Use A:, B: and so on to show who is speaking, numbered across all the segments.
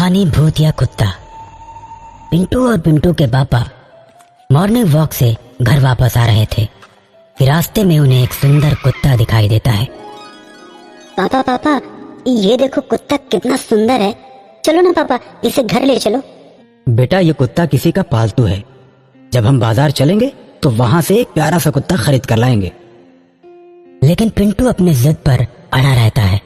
A: कहानी भूतिया कुत्ता। पिंटू और पिंटू के पापा मॉर्निंग वॉक से घर वापस आ रहे थे कि रास्ते में उन्हें एक सुंदर कुत्ता दिखाई देता है।
B: पापा पापा ये देखो कुत्ता कितना सुंदर है, चलो ना पापा इसे घर ले चलो।
C: बेटा ये कुत्ता किसी का पालतू है, जब हम बाजार चलेंगे तो वहां से एक प्यारा सा कुत्ता खरीद कर लाएंगे।
A: लेकिन पिंटू अपनी जिद पर अड़ा रहता है।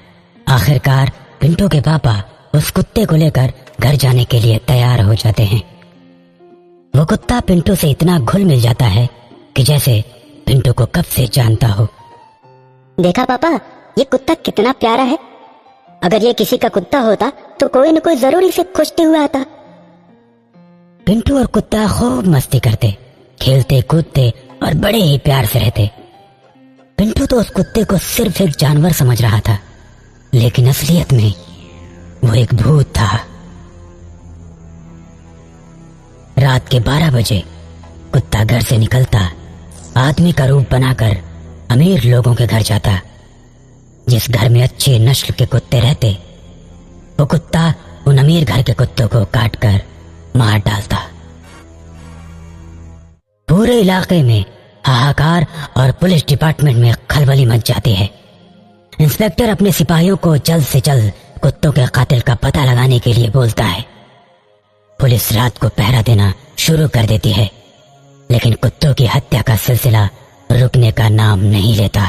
A: आखिरकार पिंटू के पापा उस कुत्ते को लेकर घर जाने के लिए तैयार हो जाते हैं। वो कुत्ता पिंटू से इतना घुल मिल जाता है कि जैसे पिंटू को कब से जानता हो।
B: देखा पापा ये कुत्ता कितना प्यारा है, अगर ये किसी का कुत्ता होता तो कोई न कोई जरूर इसे खोजते हुए आता।
A: पिंटू और कुत्ता खूब मस्ती करते, खेलते कूदते और बड़े ही प्यार से रहते। पिंटू तो उस कुत्ते को सिर्फ एक जानवर समझ रहा था, लेकिन असलियत में वो एक भूत था। रात के 12 बजे कुत्ता घर से निकलता, आदमी का रूप बनाकर अमीर लोगों के घर जाता। जिस घर में अच्छे नस्ल के कुत्ते रहते, वो कुत्ता उन अमीर घर के कुत्तों को काट कर मार डालता। पूरे इलाके में हाहाकार और पुलिस डिपार्टमेंट में खलबली मच जाती है। इंस्पेक्टर अपने सिपाहियों को जल्द से जल्द कुत्तों के कातिल का पता लगाने के लिए बोलता है। पुलिस रात को पहरा देना शुरू कर देती है, लेकिन कुत्तों की हत्या का सिलसिला रुकने का नाम नहीं लेता।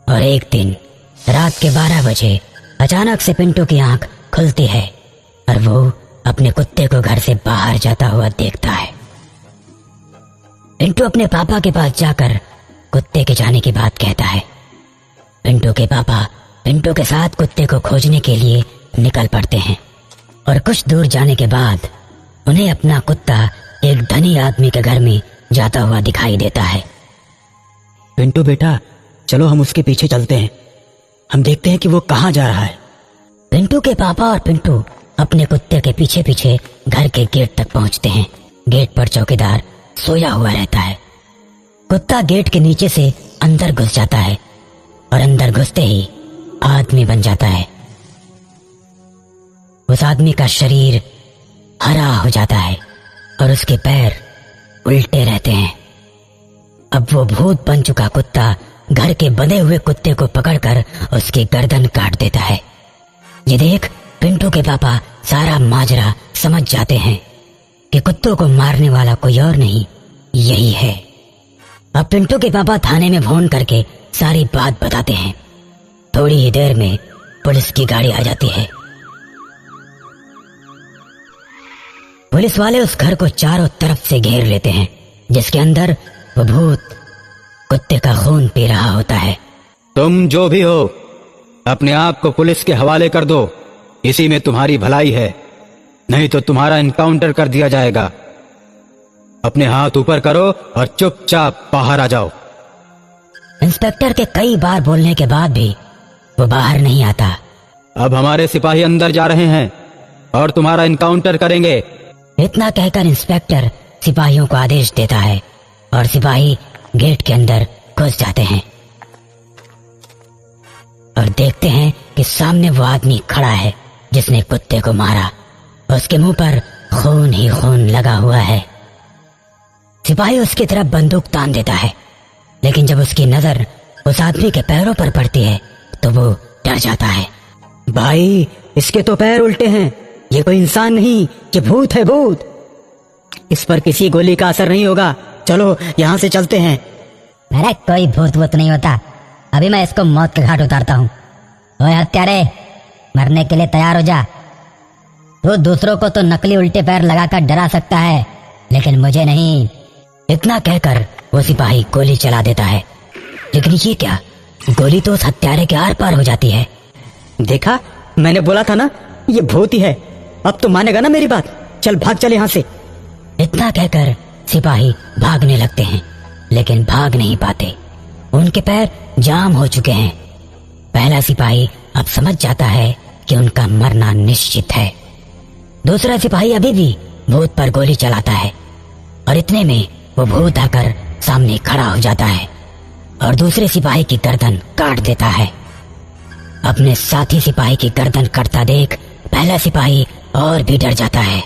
A: और एक दिन रात के 12 बजे अचानक से पिंटू की आंख खुलती है और वो अपने कुत्ते को घर से बाहर जाता हुआ देखता है। पिंटू अपने पापा के पास जाकर कुत्ते के जाने की बात कहता है। पिंटू के पापा पिंटू के साथ कुत्ते को खोजने के लिए निकल पड़ते हैं और कुछ दूर जाने के बाद उन्हें अपना कुत्ता एक धनी आदमी के घर में जाता हुआ दिखाई देता है।
C: पिंटू बेटा चलो हम उसके पीछे चलते हैं, हम देखते हैं कि वो कहाँ जा रहा है।
A: पिंटू के पापा और पिंटू अपने कुत्ते के पीछे पीछे घर के गेट तक पहुंचते हैं। गेट पर चौकीदार सोया हुआ रहता है। कुत्ता गेट के नीचे से अंदर घुस जाता है और अंदर घुसते ही आदमी बन जाता है। उस आदमी का शरीर हरा हो जाता है और उसके पैर उल्टे रहते हैं। अब वो भूत बन चुका कुत्ता घर के बंधे हुए कुत्ते को पकड़कर उसकी गर्दन काट देता है। ये देख पिंटू के पापा सारा माजरा समझ जाते हैं कि कुत्तों को मारने वाला कोई और नहीं, यही है। अब पिंटू के पापा थाने में फोन करके सारी बात बताते हैं। थोड़ी ही देर में पुलिस की गाड़ी आ जाती है। पुलिस वाले उस घर को चारों तरफ से घेर लेते हैं, जिसके अंदर वो भूत कुत्ते का खून पी रहा होता है।
C: तुम जो भी हो अपने आप को पुलिस के हवाले कर दो, इसी में तुम्हारी भलाई है, नहीं तो तुम्हारा एनकाउंटर कर दिया जाएगा। अपने हाथ ऊपर करो और चुपचाप बाहर आ जाओ।
A: इंस्पेक्टर के कई बार बोलने के बाद भी वो बाहर नहीं आता।
C: अब हमारे सिपाही अंदर जा रहे हैं और तुम्हारा एनकाउंटर करेंगे।
A: इतना कहकर इंस्पेक्टर सिपाहियों को आदेश देता है और सिपाही गेट के अंदर घुस जाते हैं और देखते हैं कि सामने वो आदमी खड़ा है जिसने कुत्ते को मारा। उसके मुंह पर खून ही खून लगा हुआ है। सिपाही उसकी तरफ बंदूक तान देता है, लेकिन जब उसकी नजर उस आदमी के पैरों पर पड़ती है तो वो डर जाता है।
C: भाई इसके तो पैर उल्टे हैं, ये कोई इंसान नहीं, ये भूत है भूत। इस पर किसी गोली का असर नहीं होगा, चलो यहाँ से चलते हैं।
A: मेरा कोई भूत वूत नहीं होता, अभी मैं इसको मौत के घाट उतारता हूँ। ओए हत्यारे, मरने के लिए तैयार हो जा। तू दूसरों को तो नकली उल्टे पैर लगाकर डरा सकता है, लेकिन मुझे नहीं। इतना कहकर वो सिपाही गोली चला देता है, लेकिन ये क्या, गोली तो उस हत्यारे के आर पार हो जाती है।
C: देखा, मैंने बोला था ना ये भूत ही है। अब तो मानेगा ना मेरी बात, चल भाग चल यहाँ से।
A: इतना कहकर सिपाही भागने लगते हैं, लेकिन भाग नहीं पाते, उनके पैर जाम हो चुके हैं। पहला सिपाही अब समझ जाता है कि उनका मरना निश्चित है। दूसरा सिपाही अभी भी भूत पर गोली चलाता है और इतने में वो भूत आकर सामने खड़ा हो जाता है और दूसरे सिपाही की गर्दन काट देता है। अपने साथी सिपाही की गर्दन कटता देख पहला सिपाही और भी डर जाता है।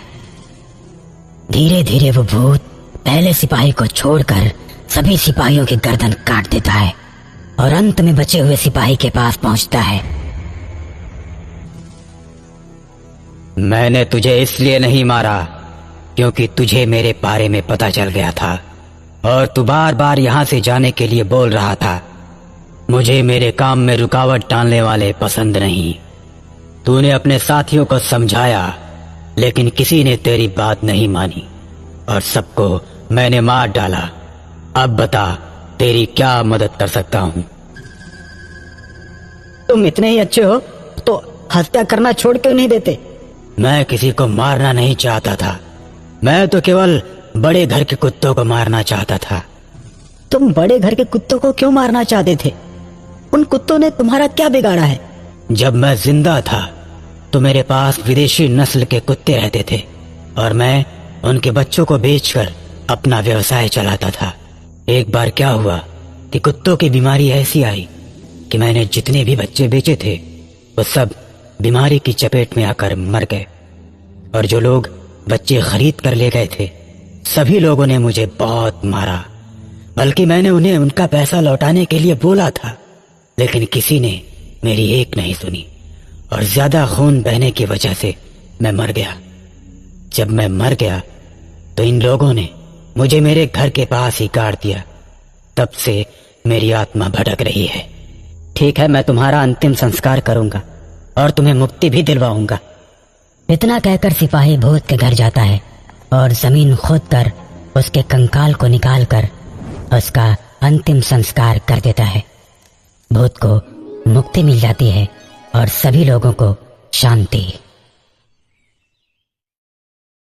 A: धीरे धीरे वो भूत पहले सिपाही को छोड़कर सभी सिपाहियों की गर्दन काट देता है और अंत में बचे हुए सिपाही के पास पहुंचता है।
C: मैंने तुझे इसलिए नहीं मारा क्योंकि तुझे मेरे बारे में पता चल गया था और तू बार बार यहां से जाने के लिए बोल रहा था। मुझे मेरे काम में रुकावट डालने वाले पसंद नहीं। तूने अपने साथियों को समझाया लेकिन किसी ने तेरी बात नहीं मानी और सबको मैंने मार डाला। अब बता तेरी क्या मदद कर सकता हूं?
A: तुम इतने ही अच्छे हो तो हत्या करना छोड़ क्यों नहीं देते?
C: मैं किसी को मारना नहीं चाहता था। मैं तो केवल बड़े घर के कुत्तों को मारना चाहता था।
A: तुम बड़े घर के कुत्तों को क्यों मारना चाहते थे? उन कुत्तों ने तुम्हारा क्या बिगाड़ा है?
C: जब मैं जिंदा था तो मेरे पास विदेशी नस्ल के कुत्ते रहते थे और मैं उनके बच्चों को बेचकर अपना व्यवसाय चलाता था। एक बार क्या हुआ कि कुत्तों की बीमारी ऐसी आई कि मैंने जितने भी बच्चे बेचे थे वो सब बीमारी की चपेट में आकर मर गए और जो लोग बच्चे खरीद कर ले गए थे सभी लोगों ने मुझे बहुत मारा। बल्कि मैंने उन्हें उनका पैसा लौटाने के लिए बोला था लेकिन किसी ने मेरी एक नहीं सुनी और ज्यादा खून बहने की वजह से मैं मर गया। जब मैं मर गया तो इन लोगों ने मुझे मेरे घर के पास ही काट दिया। तब से मेरी आत्मा भटक रही है।
A: ठीक है, मैं तुम्हारा अंतिम संस्कार करूंगा और तुम्हें मुक्ति भी दिलवाऊंगा। इतना कहकर सिपाही भूत के घर जाता है और जमीन खोदकर उसके कंकाल को निकालकर उसका अंतिम संस्कार कर देता है। भूत को मुक्ति मिल जाती है और सभी लोगों को शांति।